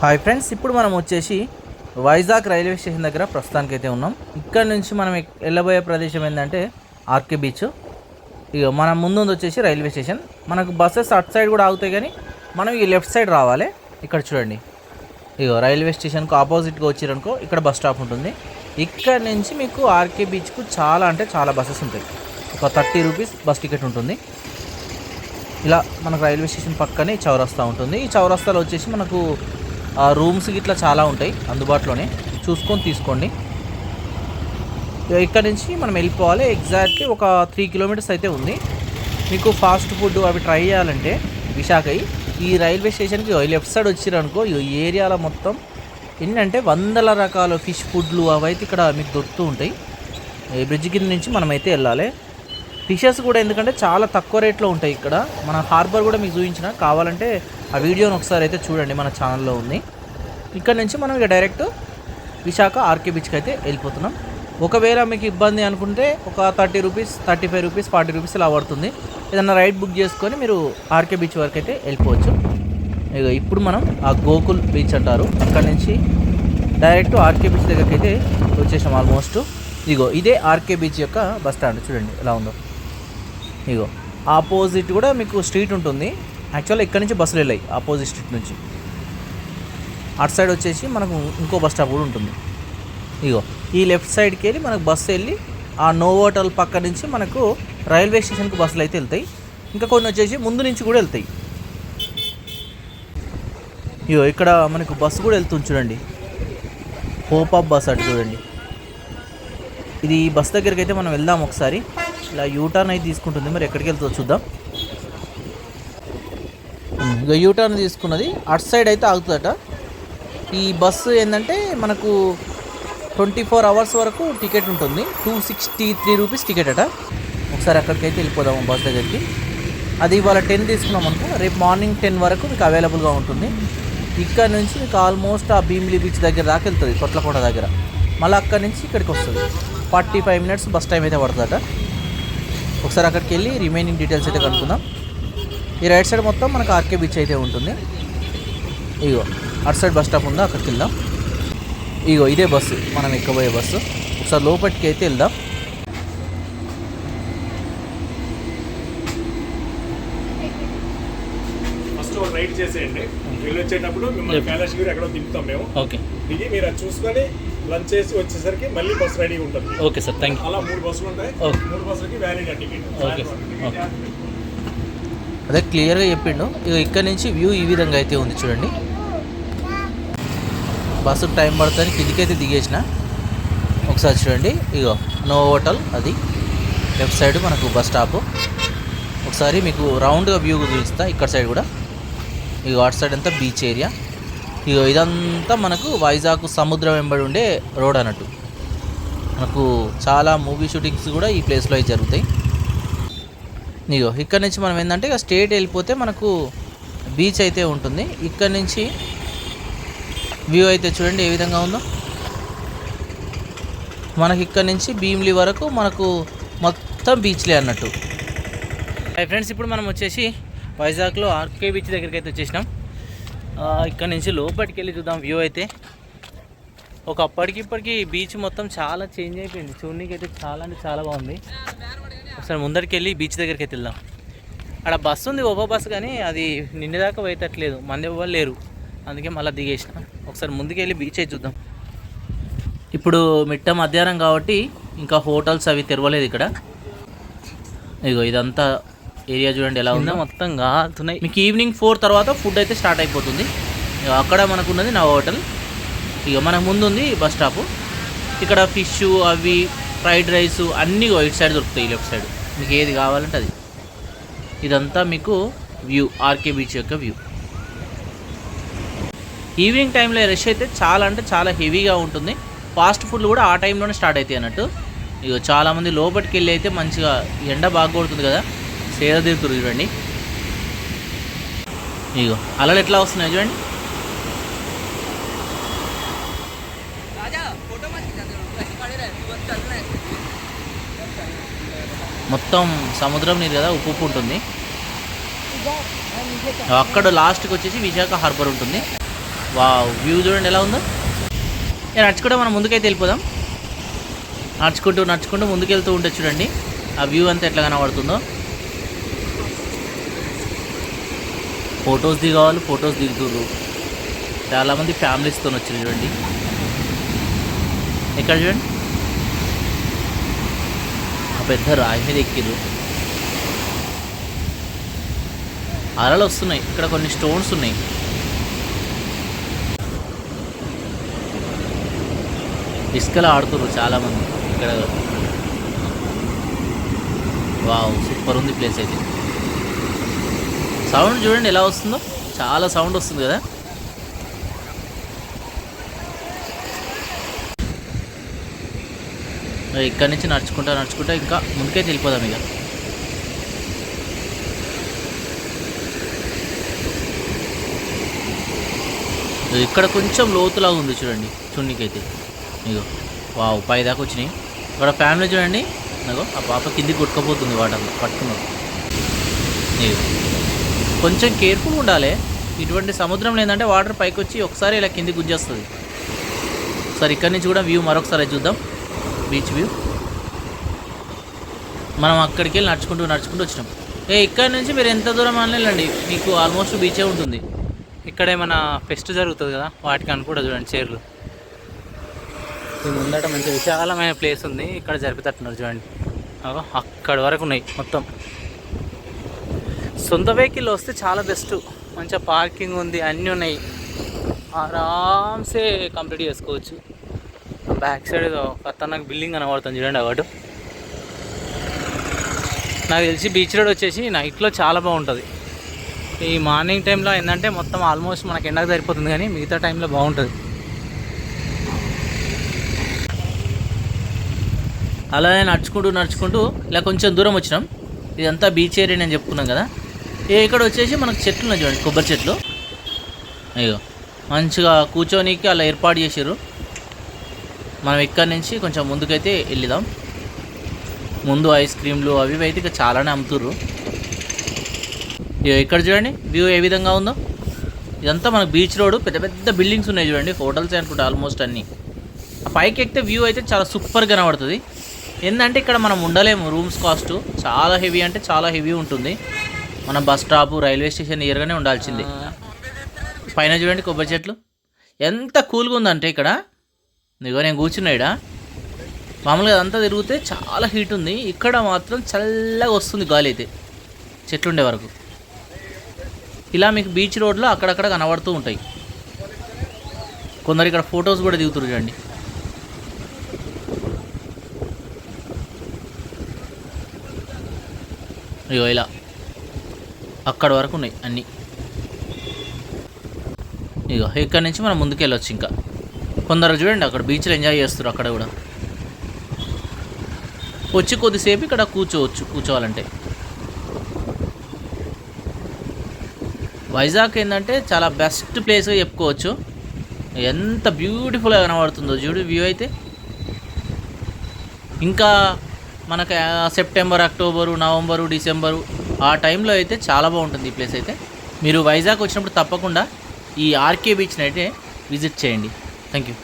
Hi friends, ఇప్పుడు మనం వచ్చేసి వైజాగ్ రైల్వే స్టేషన్ దగ్గర ప్రస్తుతానికి అయితే ఉన్నాం. ఇక్కడ నుంచి మనం వెళ్ళబోయే ప్రదేశం ఏంటంటే ఆర్కే బీచ్. ఇక మన ముందు వచ్చేసి రైల్వే స్టేషన్. మనకు బస్సెస్ అటు సైడ్ కూడా ఆగుతాయి, కానీ మనం ఈ లెఫ్ట్ సైడ్ రావాలి. ఇక్కడ చూడండి, ఇక రైల్వే స్టేషన్కు ఆపోజిట్గా వచ్చారనుకో ఇక్కడ బస్ స్టాప్ ఉంటుంది. ఇక్కడ నుంచి మీకు ఆర్కే బీచ్కు చాలా అంటే చాలా బస్సెస్ ఉంటాయి. ఒక 30 రూపీస్ బస్ టికెట్ ఉంటుంది. ఇలా మనకు రైల్వే స్టేషన్ పక్కనే చౌరస్తా ఉంటుంది. ఈ చౌరస్తాలో వచ్చేసి మనకు రూమ్స్ ఇట్లా చాలా ఉంటాయి అందుబాటులోనే, చూసుకొని తీసుకోండి. ఇక్కడ నుంచి మనం వెళ్ళిపోవాలి. ఎగ్జాక్ట్లీ ఒక 3 కిలోమీటర్స్ అయితే ఉంది. మీకు ఫాస్ట్ ఫుడ్ అవి ట్రై చేయాలంటే విశాఖ ఈ రైల్వే స్టేషన్కి లెఫ్ట్ సైడ్ వచ్చిరనుకో ఈ ఏరియాలో మొత్తం ఏంటంటే వందల రకాల ఫిష్ ఫుడ్లు అవైతే ఇక్కడ మీకు దొరుకుతూ ఉంటాయి. ఈ బ్రిడ్జ్ కింద నుంచి మనమైతే వెళ్ళాలి. ఫిషెస్ కూడా ఎందుకంటే చాలా తక్కువ రేట్లో ఉంటాయి ఇక్కడ. మన హార్బర్ కూడా మీకు చూపించిన, కావాలంటే ఆ వీడియోని ఒకసారి అయితే చూడండి, మన ఛానల్లో ఉంది. ఇక్కడ నుంచి మనం ఇక డైరెక్ట్ విశాఖ ఆర్కే బీచ్కి అయితే వెళ్ళిపోతున్నాం. ఒకవేళ మీకు ఇబ్బంది అనుకుంటే ఒక 30 రూపీస్, 35 రూపీస్, 40 రూపీస్ ఇలా పడుతుంది. ఏదన్నా రైడ్ బుక్ చేసుకొని మీరు ఆర్కే బీచ్ వరకు అయితే వెళ్ళిపోవచ్చు. ఇక ఇప్పుడు మనం ఆ గోకుల్ బీచ్ అంటారు, అక్కడ నుంచి డైరెక్ట్ ఆర్కే బీచ్ దగ్గరికి అయితే వచ్చేసాం ఆల్మోస్ట్. ఇగో ఇదే ఆర్కే బీచ్ యొక్క బస్ స్టాండ్, చూడండి ఎలా ఉందో. ఇగో ఆపోజిట్ కూడా మీకు స్ట్రీట్ ఉంటుంది. యాక్చువల్గా ఇక్కడ నుంచి బస్సులు వెళ్ళాయి ఆపోజిట్ స్ట్రీట్ నుంచి. అటు సైడ్ వచ్చేసి మనకు ఇంకో బస్ స్టాప్ కూడా ఉంటుంది. ఇగో ఈ లెఫ్ట్ సైడ్కి వెళ్ళి మనకు బస్సు వెళ్ళి ఆ నోవోటల్ పక్క నుంచి మనకు రైల్వే స్టేషన్కి బస్సులు అయితే వెళ్తాయి. ఇంకా కొన్ని వచ్చేసి ముందు నుంచి కూడా వెళ్తాయి. ఇగో ఇక్కడ మనకు బస్సు కూడా వెళ్తుంది చూడండి, హోప్ ఆఫ్ బస్ అటు చూడండి. ఇది బస్ దగ్గరికి అయితే మనం వెళ్దాం ఒకసారి. ఇలా యూటర్న్ అయితే తీసుకుంటుంది, మరి ఎక్కడికి వెళ్తుందో చూద్దాం. ఇక యూటర్న్ తీసుకున్నది అటు సైడ్ అయితే ఆగుతుందట. ఈ బస్సు ఏంటంటే మనకు 24 అవర్స్ వరకు టికెట్ ఉంటుంది. 263 రూపీస్ టికెట్ అట. ఒకసారి అక్కడికైతే వెళ్ళిపోదాము బస్ దగ్గరికి. అది ఇవాళ 10 తీసుకున్నాం అనుకో, రేపు మార్నింగ్ 10 వరకు మీకు అవైలబుల్గా ఉంటుంది. ఇక్కడ నుంచి మీకు ఆల్మోస్ట్ ఆ భీమిలి బీచ్ దగ్గర దాకా వెళ్తుంది, కొట్లకోట దగ్గర. మళ్ళీ అక్కడి నుంచి ఇక్కడికి వస్తుంది. 45 మినిట్స్ బస్ టైం అయితే పడుతుందట. ఒకసారి అక్కడికి వెళ్ళి రిమైనింగ్ డీటెయిల్స్ అయితే కనుక్కుందాం. ఈ రైట్ సైడ్ మొత్తం మనకు ఆర్కే బీచ్ అయితే ఉంటుంది. ఇగో అటు సైడ్ బస్ స్టాప్ ఉందా, అక్కడికి వెళ్దాం. ఇగో ఇదే బస్సు మనం ఎక్కబోయే బస్సు. ఒకసారి లోపలికి అయితే వెళ్దాం. ఫస్ట్ రైడ్ చేసేయండి, వెళ్ళి వచ్చేటప్పుడు మిమ్మల్ని కైలాసగిరి ఎక్కడో దింపుతాం మేము. ఓకే, దిగి మీరు అది చూసుకొని లంచ్ చేసి వచ్చేసరికి మళ్ళీ బస్ రెడీ ఉంటుంది. Okay sir, thank you. అలా 3 బస్సులు ఉంటాయి. 3 బస్సులకి వ్యాలిడ్ టికెట్. ఓకే ఓకే, అదే క్లియర్గా చెప్పిండు. ఇక ఇక్కడ నుంచి వ్యూ ఈ విధంగా అయితే ఉంది చూడండి. బస్సుకు టైం పడుతుంది, కిందికైతే దిగేసిన. ఒకసారి చూడండి, ఇగో నోవోటల్ అది లెఫ్ట్ సైడ్ మనకు బస్ స్టాప్. ఒకసారి మీకు రౌండ్గా వ్యూ చూపిస్తా. ఇక్కడ సైడ్ కూడా ఇగో అటు సైడ్ అంతా బీచ్ ఏరియా. ఇగో ఇదంతా మనకు వైజాగ్ సముద్రం వెంబడి ఉండే రోడ్ అన్నట్టు. మనకు చాలా మూవీ షూటింగ్స్ కూడా ఈ ప్లేస్లో అయితే జరుగుతాయి. ఇగో ఇక్కడ నుంచి మనం ఏంటంటే ఇక స్ట్రేట్ వెళ్ళిపోతే మనకు బీచ్ అయితే ఉంటుంది. ఇక్కడ నుంచి వ్యూ అయితే చూడండి ఏ విధంగా ఉందో. మనకి ఇక్కడ నుంచి భీమిలి వరకు మనకు మొత్తం బీచ్లే అన్నట్టు. ఫ్రెండ్స్, ఇప్పుడు మనం వచ్చేసి వైజాగ్లో ఆర్కే బీచ్ దగ్గరికి అయితే వచ్చేసినాం. ఇక్కడ నుంచి లోపలికి వెళ్ళి చూద్దాం వ్యూ అయితే. ఒక అప్పటికిప్పటికి బీచ్ మొత్తం చాలా చేంజ్ అయిపోయింది. చూడడానికి అయితే చాలా అంటే చాలా బాగుంది. ఒకసారి ముందరికి వెళ్ళి బీచ్ దగ్గరికి అయితే వెళ్దాం. అక్కడ బస్సు ఉంది, ఓవో బస్సు, కానీ అది నిన్నదాకా పోయేటట్లేదు, మంది ఎవ్వరు లేరు. అందుకే మళ్ళీ దిగేసిన. ఒకసారి ముందుకు వెళ్ళి బీచ్ అయితే చూద్దాం. ఇప్పుడు మిట్ట మధ్యాహ్నం కాబట్టి ఇంకా హోటల్స్ అవి తెరవలేదు ఇక్కడ. ఇగో ఇదంతా ఏరియా చూడండి ఎలా ఉందో, మొత్తం కాలుతున్నాయి. మీకు ఈవినింగ్ 4 తర్వాత ఫుడ్ అయితే స్టార్ట్ అయిపోతుంది. అక్కడ మనకు ఉన్నది నా హోటల్. ఇక మనకు ముందు ఉంది బస్ స్టాపు. ఇక్కడ ఫిష్ అవి ఫ్రైడ్ రైస్ అన్నీ ఇటు సైడ్ దొరుకుతాయి, లెఫ్ట్ సైడ్ మీకు ఏది కావాలంటే అది. ఇదంతా మీకు వ్యూ, ఆర్కే బీచ్ యొక్క వ్యూ. ఈవినింగ్ టైంలో రష్ అయితే చాలా అంటే చాలా హెవీగా ఉంటుంది. ఫాస్ట్ ఫుడ్లు కూడా ఆ టైంలోనే స్టార్ట్ అవుతాయి అన్నట్టు. ఇక చాలామంది లోపలికి వెళ్ళి అయితే మంచిగా ఎండ బాగా కొడుతుంది కదా, సేద తీరుతురు చూడండి. ఇగో అలలు ఎట్లా వస్తున్నాయి చూడండి. మొత్తం సముద్రం నీరు కదా, ఉప్పు ఉంటుంది. అక్కడ లాస్ట్కి వచ్చేసి విశాఖ హార్బర్ ఉంటుంది. వావ్, వ్యూ చూడండి ఎలా ఉందో. నడుచుకుంటూ మనం ముందుకైతే వెళ్ళిపోదాం. నడుచుకుంటూ ముందుకెళ్తూ ఉంటే చూడండి ఆ వ్యూ అంతా ఎట్లా కనబడుతుందో. Photos దిగవాలి, photos దిగుతుర్రు. చాలామంది ఫ్యామిలీస్తో వచ్చారు చూడండి. ఎక్కడ చూడండి ఆ పెద్ద రాయి మీద ఎక్కిరు. అలలు వస్తున్నాయి. ఇక్కడ కొన్ని స్టోన్స్ ఉన్నాయి. ఇసుకలో ఆడుతున్నారు చాలామంది ఇక్కడ. వావ్, సూపర్ ఉంది ప్లేస్ అయితే. సౌండ్ చూడండి ఎలా వస్తుందో, చాలా సౌండ్ వస్తుంది కదా. ఇక్కడి నుంచి నడుచుకుంటా ఇంకా ముందుకైతే వెళ్ళిపోదాం ఇక. ఇక్కడ కొంచెం లోతులాగా ఉంది చూడండి చున్నీకైతే. ఇగో వావ్, పై దాకా వచ్చినాయి. ఇక్కడ ఫ్యామిలీ చూడండి, నాకు ఆ పాప కిందికి కొట్టుకపోతుంది వాటర్లో పట్టుకున్నారు. ఇగో కొంచెం కేర్ఫుల్గా ఉండాలి. ఇటువంటి సముద్రంలో ఏంటంటే వాటర్ పైకి వచ్చి ఒకసారి ఇలా కిందికి గుంజేస్తుంది. ఒకసారి ఇక్కడి నుంచి కూడా వ్యూ మరొకసారి చూద్దాం, బీచ్ వ్యూ. మనం అక్కడికి వెళ్ళి నడుచుకుంటూ వచ్చినాం. ఇక్కడి నుంచి మీరు ఎంత దూరం వెళ్ళండి, మీకు ఆల్మోస్ట్ బీచే ఉంటుంది. ఇక్కడ ఏమైనా ఫెస్ట్ జరుగుతుంది కదా, వాటికి అని కూడా చూడండి చైర్లు. ఇది ముందట మంచి విశాలమైన ప్లేస్ ఉంది, ఇక్కడ జరిపితట్టున్నారు చూడండి. అక్కడి వరకు ఉన్నాయి మొత్తం. సొంత వెహికల్ వస్తే చాలా బెస్ట్. మంచిగా పార్కింగ్ ఉంది, అన్నీ ఉన్నాయి, ఆరామ్సే కంప్లీట్ చేసుకోవచ్చు. బ్యాక్ సైడ్ ఏదో ఖతర్నాక్ బిల్డింగ్ కనబడుతుంది చూడండి. అవాడు నాకు తెలిసి బీచ్ రోడ్ వచ్చేసి నైట్లో చాలా బాగుంటుంది. ఈ మార్నింగ్ టైంలో ఏంటంటే మొత్తం ఆల్మోస్ట్ మనకి ఎండకు సరిపోతుంది, కానీ మిగతా టైంలో బాగుంటుంది. అలానే నడుచుకుంటూ ఇలా కొంచెం దూరం వచ్చినాం. ఇదంతా బీచ్ ఏరియా నేను చెప్పుకున్నాం కదా. ఇక్కడ వచ్చేసి మనకు చెట్లు ఉన్నాయి చూడండి, కొబ్బరి చెట్లు. అయ్యో మంచిగా కూర్చోనికి అలా ఏర్పాటు చేసారు. మనం ఇక్కడి నుంచి కొంచెం ముందుకైతే వెళ్దాం. ముందు ఐస్ క్రీమ్లు అవి అయితే ఇక చాలానే అమ్ముతుర్రు. ఇక్కడ చూడండి వ్యూ ఏ విధంగా ఉందో. ఇదంతా మనకు బీచ్ రోడ్, పెద్ద పెద్ద బిల్డింగ్స్ ఉన్నాయి చూడండి, హోటల్స్ అనుకుంటా ఆల్మోస్ట్ అన్నీ. ఆ పైకి ఎక్కితే వ్యూ అయితే చాలా సూపర్గా కనబడుతుంది. ఏంటంటే ఇక్కడ మనం ఉండలేము, రూమ్స్ కాస్ట్ చాలా హెవీ అంటే చాలా హెవీ ఉంటుంది. మన బస్ స్టాప్, రైల్వే స్టేషన్ నియర్గానే ఉండాల్సిందే. పైన చూడండి కొబ్బరి చెట్లు ఎంత కూల్గా ఉందంటే ఇక్కడ. ఇదిగో నేను కూర్చున్నా ఇక్కడ. మామూలుగా అదంతా తిరిగితే చాలా హీట్ ఉంది, ఇక్కడ మాత్రం చల్లగా వస్తుంది గాలి అయితే చెట్లు ఉండే వరకు. ఇలా మీకు బీచ్ రోడ్లో అక్కడక్కడ కనబడుతూ ఉంటాయి. కొందరు ఇక్కడ ఫొటోస్ కూడా దిగుతారు చూడండి. అయ్యో ఇలా అక్కడ వరకు ఉన్నాయి అన్నీ. ఇగో ఇక్కడ నుంచి మనం ముందుకు వెళ్ళొచ్చు. ఇంకా కొందరు చూడండి అక్కడ బీచ్లో ఎంజాయ్ చేస్తారు. అక్కడ కూడా వచ్చి కొద్దిసేపు ఇక్కడ కూర్చోవాలంటే. వైజాగ్ ఏంటంటే చాలా బెస్ట్ ప్లేస్గా చెప్పుకోవచ్చు. ఎంత బ్యూటిఫుల్గా కనబడుతుందో చూడు వ్యూ అయితే. ఇంకా మనకు సెప్టెంబర్, అక్టోబరు, నవంబరు, డిసెంబరు ఆ టైంలో అయితే చాలా బాగుంటుంది ఈ ప్లేస్ అయితే. మీరు వైజాగ్ వచ్చినప్పుడు తప్పకుండా ఈ ఆర్కే బీచ్ని అయితే విజిట్ చేయండి. Thank you.